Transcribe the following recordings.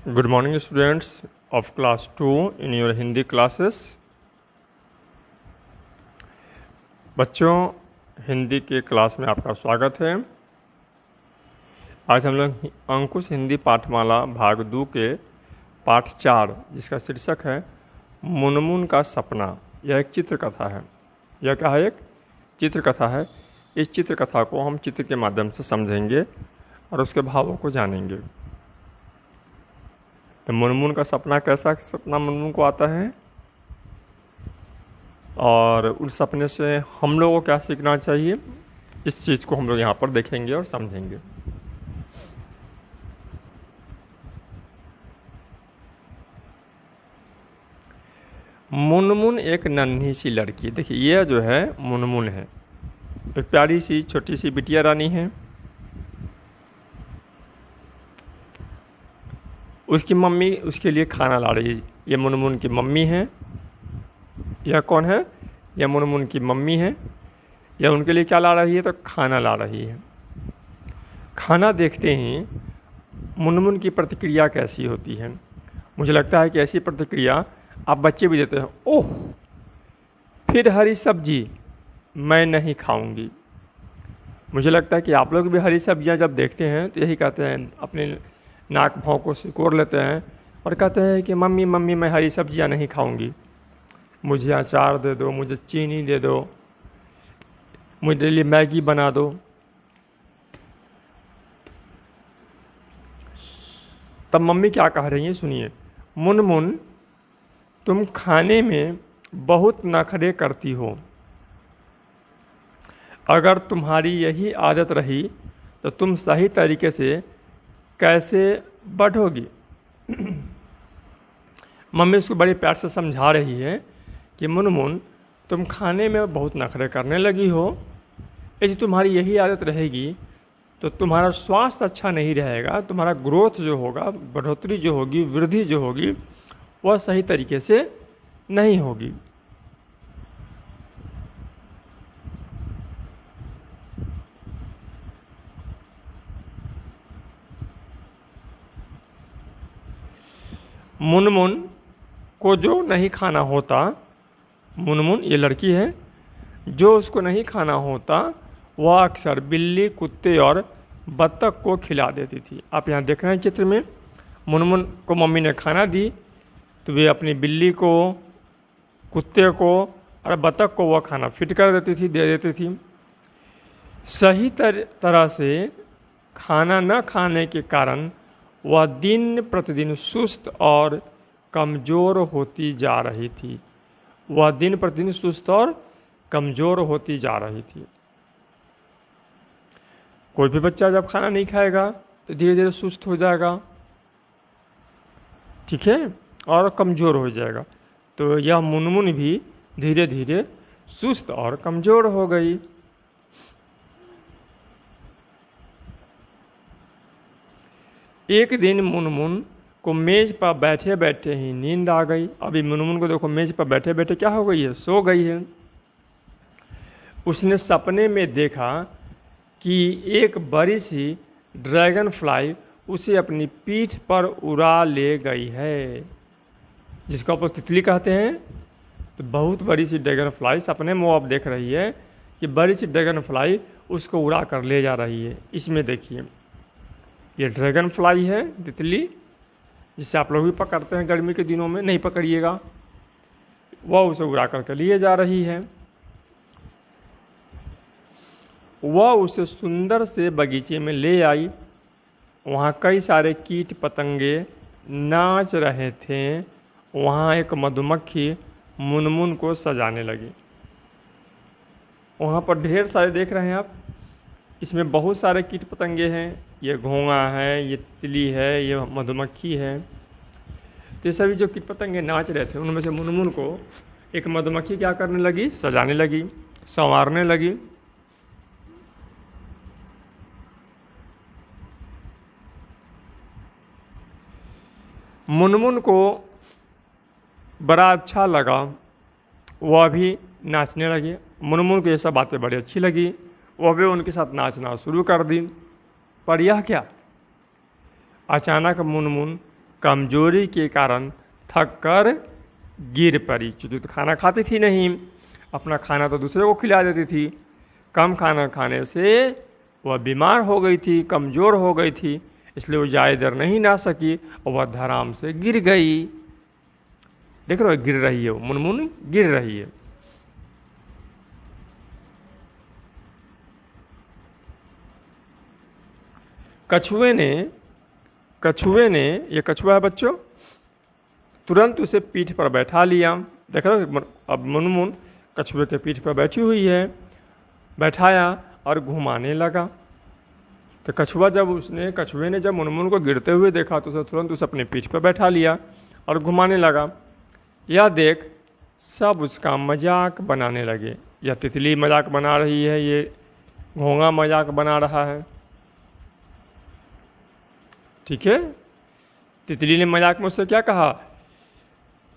Good morning, students of class 2 in your Hindi classes. बच्चों, हिंदी के class में आपका स्वागत है। आज हम लोग अंकुश हिंदी पाठमाला भाग 2 के पाठ 4 जिसका शीर्षक है मुनमुन का सपना। यह एक चित्रकथा है। यह क्या है? एक चित्रकथा है। इस चित्रकथा को हम चित्र के माध्यम से समझेंगे और उसके भावों को जानेंगे। तो मुनमुन का सपना, कैसा सपना मुनमुन को आता है और उस सपने से हम लोगों को क्या सीखना चाहिए, इस चीज़ को हम लोग यहाँ पर देखेंगे और समझेंगे। मुनमुन एक नन्ही सी लड़की, देखिए यह जो है मुनमुन है, एक प्यारी सी छोटी सी बिटिया रानी है। उसकी मम्मी उसके लिए खाना ला रही है। ये मुनमुन की मम्मी है। यह कौन है? यह मुनमुन की मम्मी है। यह उनके लिए क्या ला रही है? तो खाना ला रही है। खाना देखते ही मुनमुन की प्रतिक्रिया कैसी होती है? मुझे लगता है कि ऐसी प्रतिक्रिया आप बच्चे भी देते हैं। ओह, फिर हरी सब्जी, मैं नहीं खाऊंगी। मुझे लगता है कि आप लोग भी हरी सब्जियां जब देखते हैं तो यही कहते हैं, अपने नाक भौं को सिकोड़ लेते हैं और कहते हैं कि मम्मी मम्मी मैं हरी सब्जियां नहीं खाऊंगी, मुझे अचार दे दो, मुझे चीनी दे दो, मुझे लिए मैगी बना दो। तब मम्मी क्या कह रही है, सुनिए। मुनमुन, तुम खाने में बहुत नखरे करती हो। अगर तुम्हारी यही आदत रही तो तुम सही तरीके से कैसे बढ़ोगी? मम्मी उसको बड़े प्यार से समझा रही है कि मुनमुन, तुम खाने में बहुत नखरे करने लगी हो। यदि तुम्हारी यही आदत रहेगी तो तुम्हारा स्वास्थ्य अच्छा नहीं रहेगा, तुम्हारा ग्रोथ जो होगा, बढ़ोतरी जो होगी, वृद्धि जो होगी, वह सही तरीके से नहीं होगी। मुनमुन को जो नहीं खाना होता, मुनमुन ये लड़की है, जो उसको नहीं खाना होता वह अक्सर बिल्ली, कुत्ते और बत्तख को खिला देती थी। आप यहाँ देख रहे हैं चित्र में, मुनमुन को मम्मी ने खाना दी तो वे अपनी बिल्ली को, कुत्ते को और बत्तख को वह खाना फिट कर देती थी, दे देती थी। सही तरह से खाना न खाने के कारण वह दिन प्रतिदिन सुस्त और कमज़ोर होती जा रही थी। वह दिन प्रतिदिन सुस्त और कमज़ोर होती जा रही थी। कोई भी बच्चा जब खाना नहीं खाएगा तो धीरे धीरे सुस्त हो जाएगा, ठीक है, और कमज़ोर हो जाएगा। तो यह मुनमुन भी धीरे धीरे सुस्त और कमज़ोर हो गई। एक दिन मुनमुन को मेज पर बैठे बैठे ही नींद आ गई। अभी मुनमुन को देखो, मेज पर बैठे बैठे क्या हो गई है? सो गई है। उसने सपने में देखा कि एक बड़ी सी ड्रैगन फ्लाई उसे अपनी पीठ पर उड़ा ले गई है, जिसको आप तितली कहते हैं। तो बहुत बड़ी सी ड्रैगन फ्लाई सपने में वो आप देख रही है कि बड़ी सी ड्रैगन फ्लाई उसको उड़ा कर ले जा रही है। इसमें देखिए, ये ड्रैगन फ्लाई है, तितली, जिसे आप लोग भी पकड़ते हैं गर्मी के दिनों में, नहीं पकड़िएगा। वह उसे उड़ा करके लिए जा रही है। वह उसे सुंदर से बगीचे में ले आई। वहाँ कई सारे कीट पतंगे नाच रहे थे। वहाँ एक मधुमक्खी मुनमुन को सजाने लगी। वहाँ पर ढेर सारे देख रहे हैं आप, इसमें बहुत सारे कीट पतंगे हैं। ये घोंघा है, ये तितली है, ये मधुमक्खी है। तो ये सभी जो कीट पतंगे नाच रहे थे, उनमें से मुनमुन को एक मधुमक्खी क्या करने लगी? सजाने लगी, संवारने लगी। मुनमुन को बड़ा अच्छा लगा, वह भी नाचने लगी। मुनमुन को ये सब बातें बड़ी अच्छी लगी, वह भी उनके साथ नाचना शुरू कर दी। पर यह क्या, अचानक मुनमुन कमजोरी के कारण थक कर गिर पड़ी। चूँकि तो खाना खाती थी नहीं, अपना खाना तो दूसरे को खिला देती थी। कम खाना खाने से वह बीमार हो गई थी, कमज़ोर हो गई थी, इसलिए वो ज़्यादा देर नहीं ना सकी और वह धराम से गिर गई। देख रहे हो, गिर रही है, वो मुनमुन गिर रही है। कछुए ने ये कछुआ है बच्चों, तुरंत उसे पीठ पर बैठा लिया। देख रहे हो, अब मुनमुन कछुए के पीठ पर बैठी हुई है, बैठाया और घुमाने लगा। तो कछुए ने जब मुनमुन को गिरते हुए देखा तो उसे तुरंत उसे अपने पीठ पर बैठा लिया और घुमाने लगा। यह देख सब उसका मजाक बनाने लगे। यह तितली मजाक बना रही है, ये घोंगा मजाक बना रहा है। ठीक है, तितली ने मजाक में उससे क्या कहा,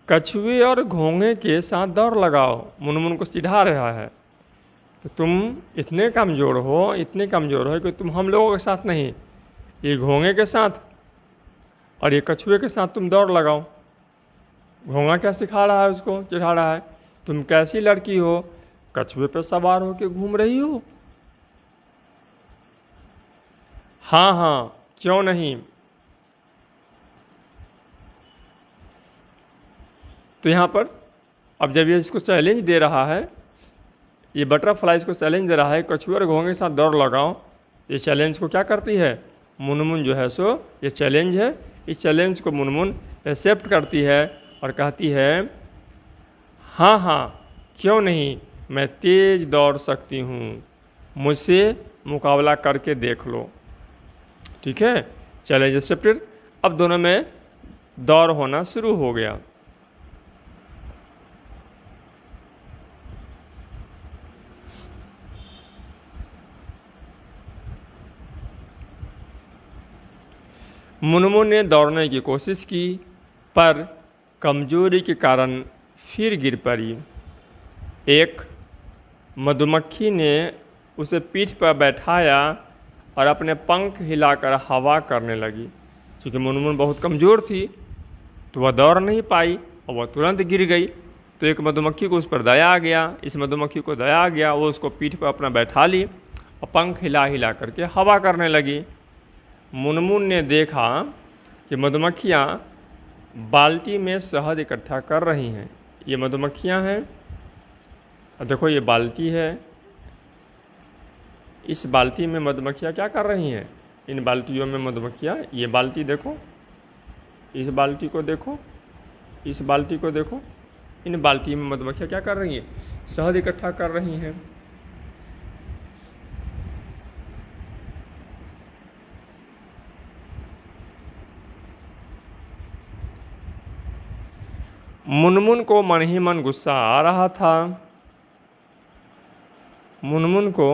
कछुए और घोंगे के साथ दौड़ लगाओ। मुनमुन को चिढ़ा रहा है तो तुम इतने कमज़ोर हो कि तुम हम लोगों के साथ नहीं, ये घोंगे के साथ और ये कछुए के साथ तुम दौड़ लगाओ। घोंगा क्या सिखा रहा है, उसको चिढ़ा रहा है, तुम कैसी लड़की हो, कछुए पर सवार होकर घूम रही हो। हाँ हाँ, क्यों नहीं। तो यहाँ पर अब जब ये इसको चैलेंज दे रहा है, ये बटरफ्लाई इसको चैलेंज दे रहा है, कछुए और घोंगे के साथ दौड़ लगाओ। ये चैलेंज को क्या करती है, मुनमुन जो है सो ये चैलेंज है, इस चैलेंज को मुनमुन एक्सेप्ट करती है और कहती है हाँ हाँ क्यों नहीं, मैं तेज दौड़ सकती हूँ, मुझसे मुकाबला करके देख लो। ठीक है, चैलेंज एक्सेप्टेड। अब दोनों में दौड़ होना शुरू हो गया। मुनमुन ने दौड़ने की कोशिश की पर कमजोरी के कारण फिर गिर पड़ी। एक मधुमक्खी ने उसे पीठ पर बैठाया और अपने पंख हिलाकर हवा करने लगी। क्योंकि मुनमुन बहुत कमज़ोर थी तो वह दौड़ नहीं पाई और वह तुरंत गिर गई। तो एक मधुमक्खी को उस पर दया आ गया, इस मधुमक्खी को दया आ गया, वो उसको पीठ पर अपना बैठा ली और पंख हिला हिला करके हवा करने लगी। मुनमुन ने देखा कि मधुमक्खियाँ बाल्टी में शहद इकट्ठा कर रही हैं। ये मधुमक्खियाँ हैं और देखो ये बाल्टी है, इस बाल्टी में मधुमक्खियाँ क्या कर रही हैं, इन बाल्टियों में मधुमक्खियाँ, ये बाल्टी देखो, इस बाल्टी को देखो, इस बाल्टी को देखो, इन बाल्टी में मधुमक्खियाँ क्या कर रही हैं, शहद इकट्ठा कर रही हैं। मुनमुन को मन ही मन गुस्सा आ रहा था। मुनमुन को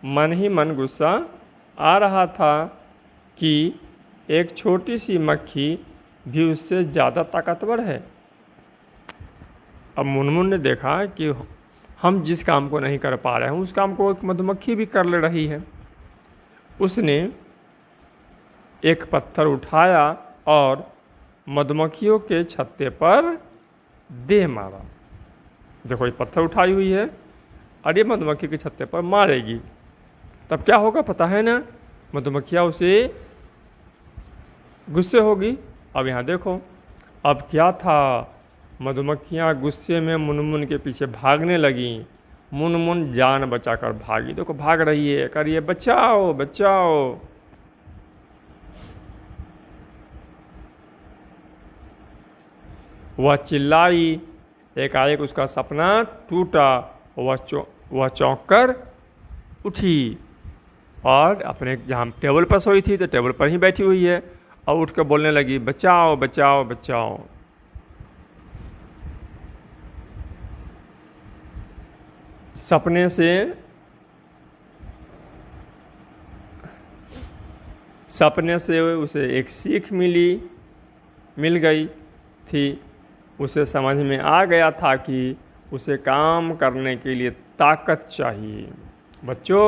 मन ही मन गुस्सा आ रहा था कि एक छोटी सी मक्खी भी उससे ज़्यादा ताकतवर है। अब मुनमुन ने देखा कि हम जिस काम को नहीं कर पा रहे हैं उस काम को एक मधुमक्खी भी कर ले रही है। उसने एक पत्थर उठाया और मधुमक्खियों के छत्ते पर दे मारा। देखो ये पत्थर उठाई हुई है और ये मधुमक्खी के छत्ते पर मारेगी, तब क्या होगा पता है ना, मधुमक्खियाँ उसे गुस्से होगी। अब यहाँ देखो अब क्या था, मधुमक्खियाँ गुस्से में मुनमुन के पीछे भागने लगी। मुनमुन जान बचाकर भागी, देखो भाग रही है, कर रही है बचाओ बचाओ। वह चिल्लाई, एकाएक उसका सपना टूटा, वह चौंक कर उठी और अपने जहाँ टेबल पर सोई थी तो टेबल पर ही बैठी हुई है और उठ कर बोलने लगी बचाओ बचाओ बचाओ। सपने से उसे एक सीख मिल गई थी। उसे समझ में आ गया था कि उसे काम करने के लिए ताकत चाहिए। बच्चों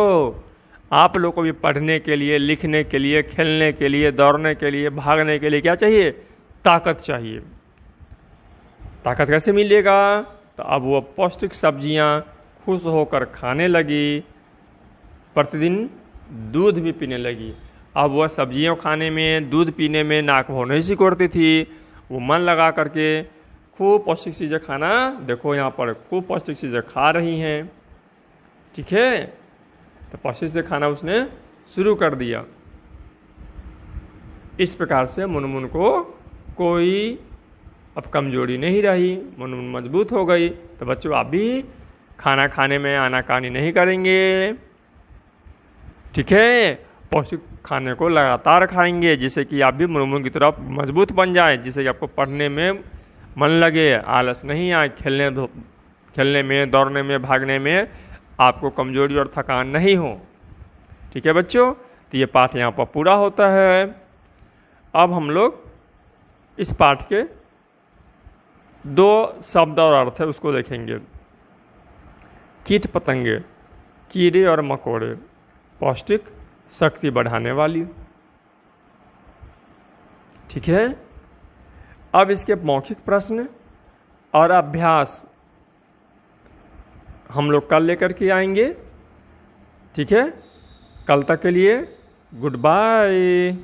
आप लोग को भी पढ़ने के लिए, लिखने के लिए, खेलने के लिए, दौड़ने के लिए, भागने के लिए क्या चाहिए, ताकत चाहिए। ताकत कैसे मिलेगा? तो अब वो पौष्टिक सब्जियां खुश होकर खाने लगी, प्रतिदिन दूध भी पीने लगी। अब वह सब्जियां खाने में, दूध पीने में नाक भौं नहीं सिकोड़ती थी। वो मन लगा करके खूब पौष्टिक चीज़ें खाना, देखो यहाँ पर खूब पौष्टिक चीज़ें खा रही हैं। ठीक है, तो पौष्टिक चीज़ें खाना उसने शुरू कर दिया। इस प्रकार से मुनमुन को कोई अब कमजोरी नहीं रही, मुनमुन मजबूत हो गई। तो बच्चों, आप भी खाना खाने में आनाकानी नहीं करेंगे। ठीक है, पौष्टिक खाने को लगातार खाएंगे, जिससे कि आप भी मुनमुन की तरफ मजबूत बन जाए, जिससे कि आपको पढ़ने में मन लगे, आलस नहीं आए, खेलने में, दौड़ने में, भागने में आपको कमजोरी और थकान नहीं हो। ठीक है बच्चों, तो ये पाठ यहाँ पर पूरा होता है। अब हम लोग इस पाठ के 2 शब्द और अर्थ है उसको देखेंगे। कीट पतंगे, कीड़े और मकोड़े, पौष्टिक शक्ति बढ़ाने वाली। ठीक है, अब इसके मौखिक प्रश्न और अभ्यास हम लोग कल लेकर के आएंगे। ठीक है, कल तक के लिए good bye.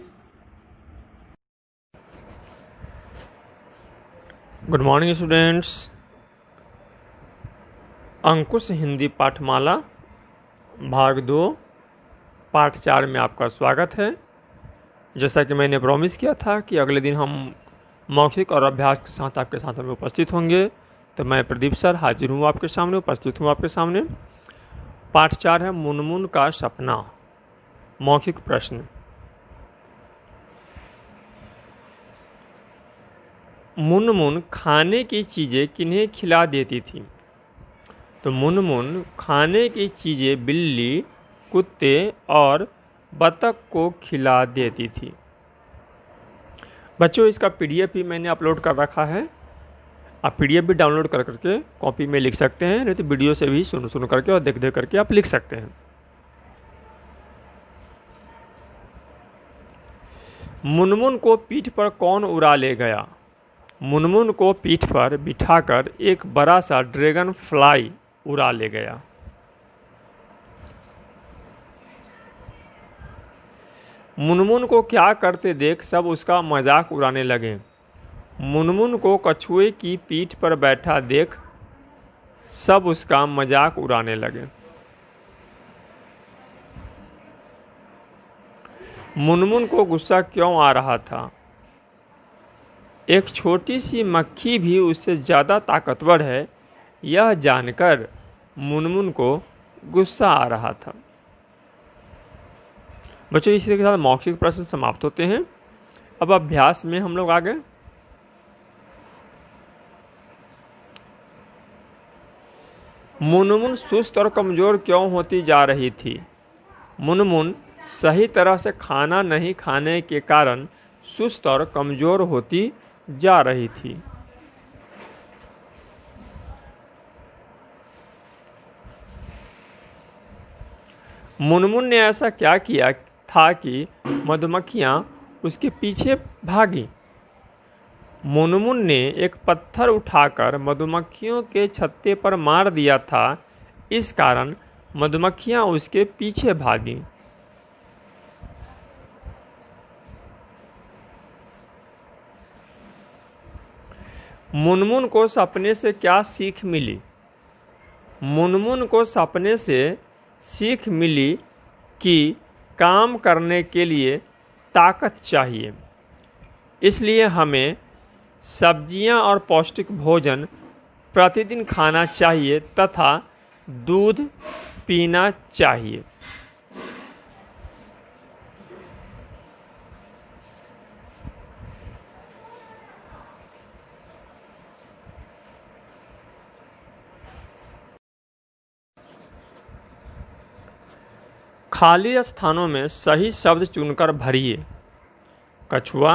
Good morning students. Ankush Hindi Pathmala भाग 2 पाठ 4 में आपका स्वागत है। जैसा कि मैंने प्रॉमिस किया था कि अगले दिन हम मौखिक और अभ्यास के साथ आपके साथ में उपस्थित होंगे, तो मैं प्रदीप सर हाजिर हूँ आपके सामने, उपस्थित हूँ आपके सामने। पाठ 4 है मुनमुन का सपना। मौखिक प्रश्न। मुनमुन खाने की चीज़ें किन्हें खिला देती थी? तो मुनमुन खाने की चीज़ें बिल्ली, कुत्ते और बतख को खिला देती थी। बच्चों, इसका पीडीएफ भी मैंने अपलोड कर रखा है। आप पीडीएफ भी डाउनलोड कर करके कॉपी में लिख सकते हैं, नहीं तो वीडियो से भी सुन करके और देख देख करके आप लिख सकते हैं। मुनमुन को पीठ पर कौन उड़ा ले गया? मुनमुन को पीठ पर बिठाकर एक बड़ा सा ड्रैगन फ्लाई उड़ा ले गया। मुनमुन को क्या करते देख सब उसका मजाक उड़ाने लगे। मुनमुन को कछुए की पीठ पर बैठा देख सब उसका मजाक उड़ाने लगे। मुनमुन को गुस्सा क्यों आ रहा था? एक छोटी सी मक्खी भी उससे ज़्यादा ताकतवर है, यह जानकर मुनमुन को गुस्सा आ रहा था। बच्चों, इसी के साथ मौखिक प्रश्न समाप्त होते हैं। अब अभ्यास में हम लोग आगे मुनमुन सुस्त और कमजोर क्यों होती जा रही थी? मुनमुन सही तरह से खाना नहीं खाने के कारण सुस्त और कमजोर होती जा रही थी। मुनमुन ने ऐसा क्या किया था कि मधुमक्खियां उसके पीछे भागी? मुनमुन ने एक पत्थर उठाकर मधुमक्खियों के छत्ते पर मार दिया था, इस कारण मधुमक्खियां उसके पीछे भागी। मुनमुन को सपने से क्या सीख मिली? मुनमुन को सपने से सीख मिली कि काम करने के लिए ताकत चाहिए, इसलिए हमें सब्जियां और पौष्टिक भोजन प्रतिदिन खाना चाहिए तथा दूध पीना चाहिए। खाली स्थानों में सही शब्द चुनकर भरिए। कछुआ,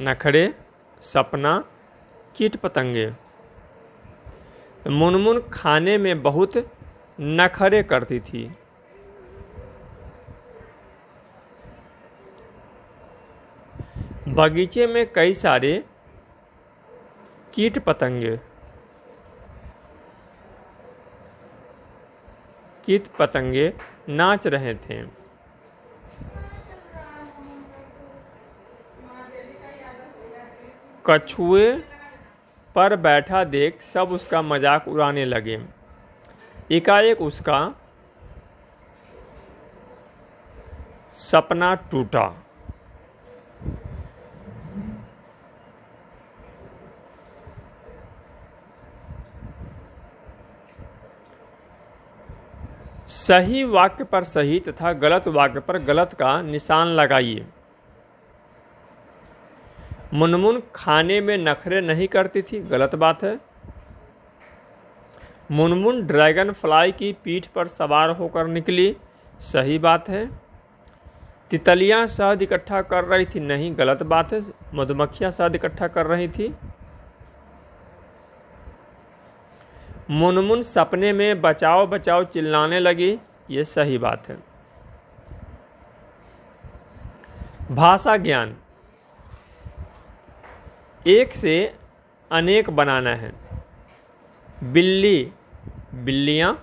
नखरे, सपना, कीट पतंगे। मुनमुन खाने में बहुत नखरे करती थी। बगीचे में कई सारे कीट पतंगे नाच रहे थे। कछुए पर बैठा देख सब उसका मजाक उड़ाने लगे। एकाएक उसका सपना टूटा। सही वाक्य पर सही तथा गलत वाक्य पर गलत का निशान लगाइए। मुनमुन खाने में नखरे नहीं करती थी, गलत बात है। मुनमुन ड्रैगन फ्लाई की पीठ पर सवार होकर निकली, सही बात है। तितलियां शहद इकट्ठा कर रही थी, नहीं, गलत बात है। मधुमक्खियां शहद इकट्ठा कर रही थी। मुनमुन सपने में बचाओ बचाओ चिल्लाने लगी, ये सही बात है। भाषा ज्ञान, एक से अनेक बनाना है। बिल्ली बिल्लियां,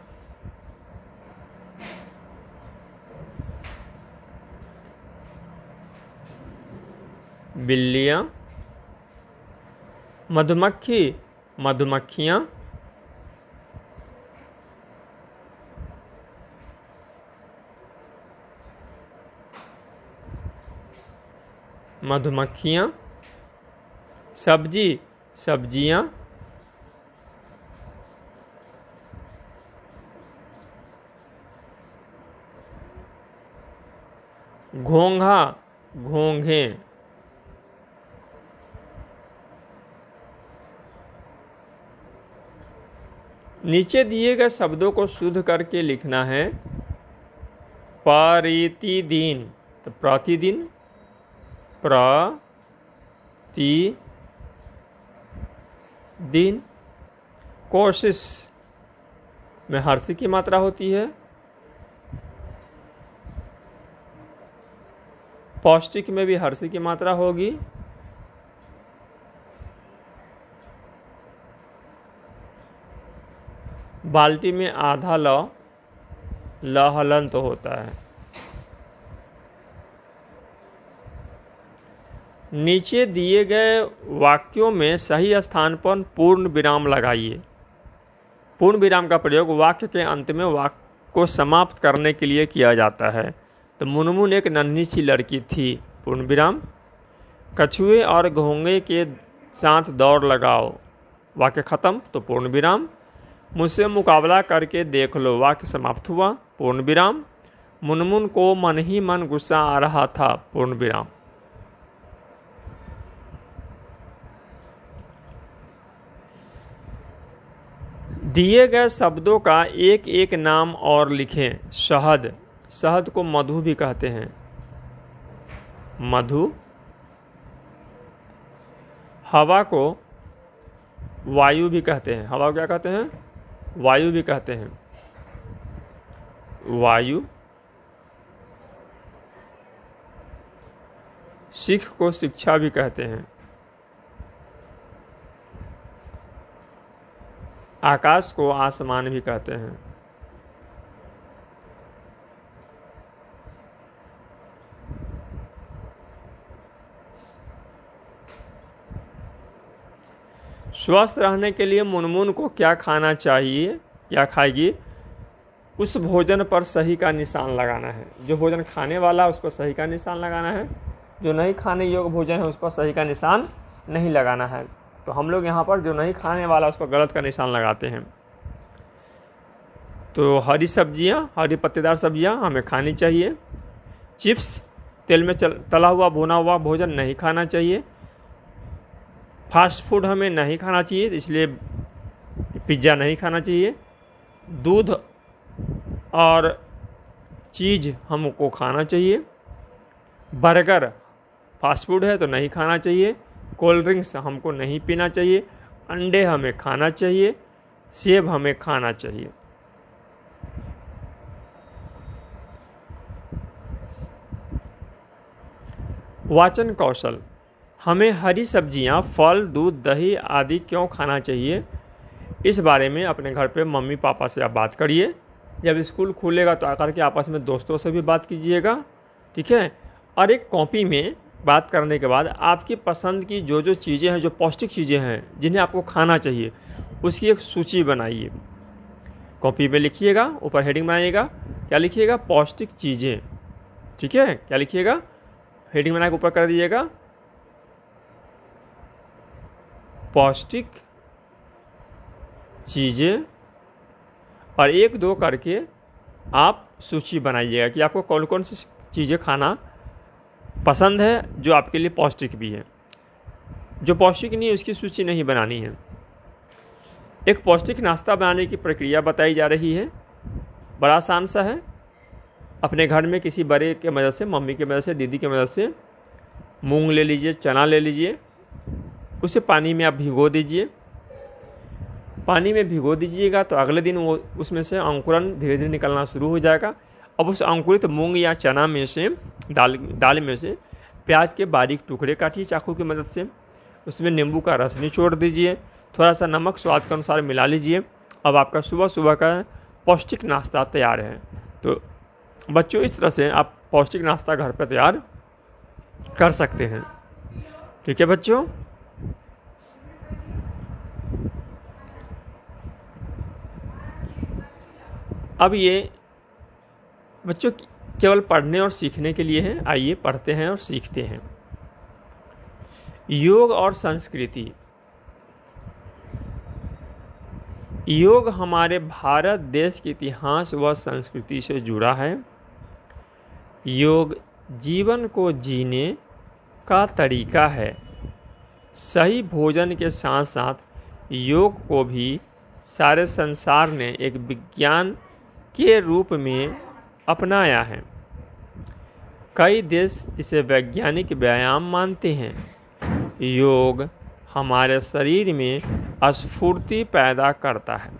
बिल्लियां। मधुमक्खी मधुमक्खियां। मधुमक्खियां। सब्जी सब्जियां। घोंघा घोंघे। नीचे दिए गए शब्दों को शुद्ध करके लिखना है। प्रतिदिन, तो प्रतिदिन, प्रतिदिन। कोशिश में हर्ष की मात्रा होती है। पौष्टिक में भी हर्ष की मात्रा होगी। बाल्टी में आधा ल हलंत तो होता है। नीचे दिए गए वाक्यों में सही स्थान पर पूर्ण विराम लगाइए। पूर्ण विराम का प्रयोग वाक्य के अंत में वाक्य को समाप्त करने के लिए किया जाता है। तो मुनमुन एक नन्ही सी लड़की थी, पूर्ण विराम। कछुए और घोंघे के साथ दौड़ लगाओ, वाक्य खत्म, तो पूर्ण विराम। मुझसे मुकाबला करके देख लो, वाक्य समाप्त हुआ, पूर्ण विराम। मुनमुन को मन ही मन गुस्सा आ रहा था, पूर्ण विराम। दिए गए शब्दों का एक एक नाम और लिखें। शहद, शहद को मधु भी कहते हैं, मधु। हवा को वायु भी कहते हैं, हवा को क्या कहते हैं? वायु भी कहते हैं, वायु। सीख को शिक्षा भी कहते हैं। आकाश को आसमान भी कहते हैं। स्वस्थ रहने के लिए मुनमुन को क्या खाना चाहिए, क्या खाएगी? उस भोजन पर सही का निशान लगाना है। जो भोजन खाने वाला उस पर सही का निशान लगाना है। जो नहीं खाने योग्य भोजन है उस पर सही का निशान नहीं लगाना है। तो हम लोग यहाँ पर जो नहीं खाने वाला उस पर गलत का निशान लगाते हैं। तो हरी सब्जियाँ, हरी पत्तेदार सब्जियाँ हमें खानी चाहिए। चिप्स, तेल में तला हुआ भुना हुआ भोजन नहीं खाना चाहिए। फास्ट फूड हमें नहीं खाना चाहिए, इसलिए पिज्ज़ा नहीं खाना चाहिए। दूध और चीज़ हमको खाना चाहिए। बर्गर फास्ट फूड है तो नहीं खाना चाहिए। कोल्ड ड्रिंक्स हमको नहीं पीना चाहिए। अंडे हमें खाना चाहिए। सेब हमें खाना चाहिए। वाचन कौशल, हमें हरी सब्जियां, फल, दूध, दही आदि क्यों खाना चाहिए, इस बारे में अपने घर पे मम्मी पापा से आप बात करिए। जब स्कूल खुलेगा तो आकर के आपस में दोस्तों से भी बात कीजिएगा, ठीक है। और एक कॉपी में बात करने के बाद आपकी पसंद की जो जो चीज़ें हैं, जो पौष्टिक चीज़ें हैं जिन्हें आपको खाना चाहिए, उसकी एक सूची बनाइए। कॉपी पे लिखिएगा, ऊपर हेडिंग बनाइएगा, क्या लिखिएगा, पौष्टिक चीज़ें, ठीक है। क्या लिखिएगा, हेडिंग बना के ऊपर कर दीजिएगा, पौष्टिक चीज़ें, और 1-2 करके आप सूची बनाइएगा कि आपको कौन कौन सी चीज़ें खाना पसंद है जो आपके लिए पौष्टिक भी है। जो पौष्टिक नहीं है उसकी सूची नहीं बनानी है। एक पौष्टिक नाश्ता बनाने की प्रक्रिया बताई जा रही है, बड़ा आसान सा है। अपने घर में किसी बड़े के मदद से, मम्मी की मदद से, दीदी की मदद से मूंग ले लीजिए, चना ले लीजिए, उसे पानी में आप भिगो दीजिए। पानी में भिगो दीजिएगा तो अगले दिन वो उसमें से अंकुरन धीरे धीरे निकलना शुरू हो जाएगा। अब उस अंकुरित मूंग या चना में से, दाल में से प्याज के बारीक टुकड़े काटिए चाकू की मदद से, उसमें नींबू का रस निचोड़ दीजिए, थोड़ा सा नमक स्वाद के अनुसार मिला लीजिए। अब आपका सुबह सुबह का पौष्टिक नाश्ता तैयार है। तो बच्चों, इस तरह से आप पौष्टिक नाश्ता घर पर तैयार कर सकते हैं, ठीक है बच्चों। अब ये बच्चों केवल पढ़ने और सीखने के लिए है। आइए पढ़ते हैं और सीखते हैं। योग और संस्कृति। योग हमारे भारत देश के इतिहास व संस्कृति से जुड़ा है। योग जीवन को जीने का तरीका है। सही भोजन के साथ साथ योग को भी सारे संसार ने एक विज्ञान के रूप में अपनाया है। कई देश इसे वैज्ञानिक व्यायाम मानते हैं। योग हमारे शरीर में स्फूर्ति पैदा करता है।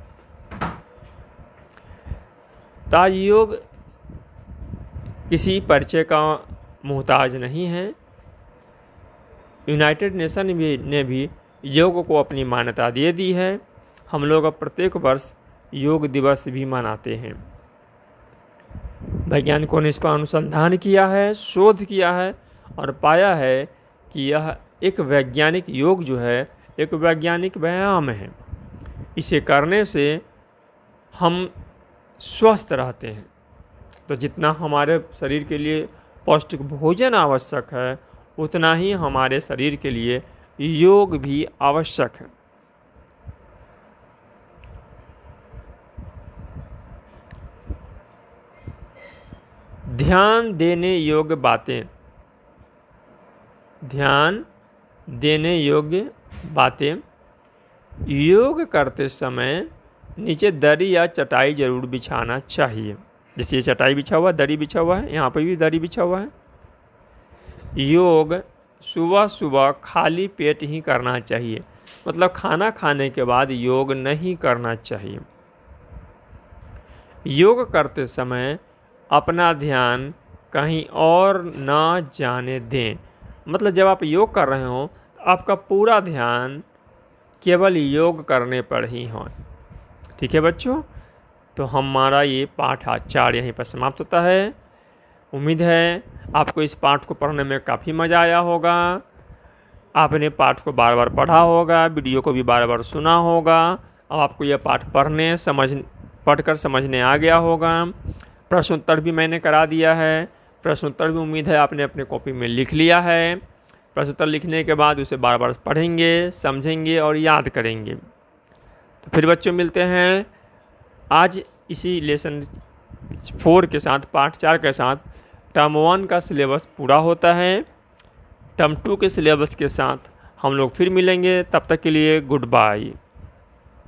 ताज योग किसी परिचय का मोहताज नहीं है। यूनाइटेड नेशन ने भी योग को अपनी मान्यता दे दी है। हम लोग अब प्रत्येक वर्ष योग दिवस भी मनाते हैं। वैज्ञानिकों ने इस पर अनुसंधान किया है, शोध किया है और पाया है कि यह एक वैज्ञानिक योग जो है एक वैज्ञानिक व्यायाम है। इसे करने से हम स्वस्थ रहते हैं। तो जितना हमारे शरीर के लिए पौष्टिक भोजन आवश्यक है, उतना ही हमारे शरीर के लिए योग भी आवश्यक है। ध्यान देने योग्य बातें। ध्यान देने योग्य बातें। योग करते समय नीचे दरी या चटाई जरूर बिछाना चाहिए। जैसे ये चटाई बिछा हुआ, दरी बिछा हुआ है, यहाँ पर भी दरी बिछा हुआ है। योग सुबह सुबह खाली पेट ही करना चाहिए, मतलब खाना खाने के बाद योग नहीं करना चाहिए। योग करते समय अपना ध्यान कहीं और ना जाने दें। मतलब जब आप योग कर रहे हो तो आपका पूरा ध्यान केवल योग करने पर ही हो। ठीक है बच्चों, तो हमारा ये पाठ आज 4 यहीं पर समाप्त होता है। उम्मीद है आपको इस पाठ को पढ़ने में काफ़ी मज़ा आया होगा। आपने पाठ को बार बार पढ़ा होगा, वीडियो को भी बार बार सुना होगा। अब आपको यह पाठ पढ़कर समझने आ गया होगा। प्रश्न उत्तर भी मैंने करा दिया है। प्रश्न उत्तर भी उम्मीद है आपने अपने कॉपी में लिख लिया है। प्रश्न उत्तर लिखने के बाद उसे बार बार पढ़ेंगे, समझेंगे और याद करेंगे। तो फिर बच्चों मिलते हैं आज इसी लेसन 4 के साथ, पाठ 4 के साथ। टर्म 1 का सिलेबस पूरा होता है। टर्म 2 के सिलेबस के साथ हम लोग फिर मिलेंगे। तब तक के लिए गुड बाय।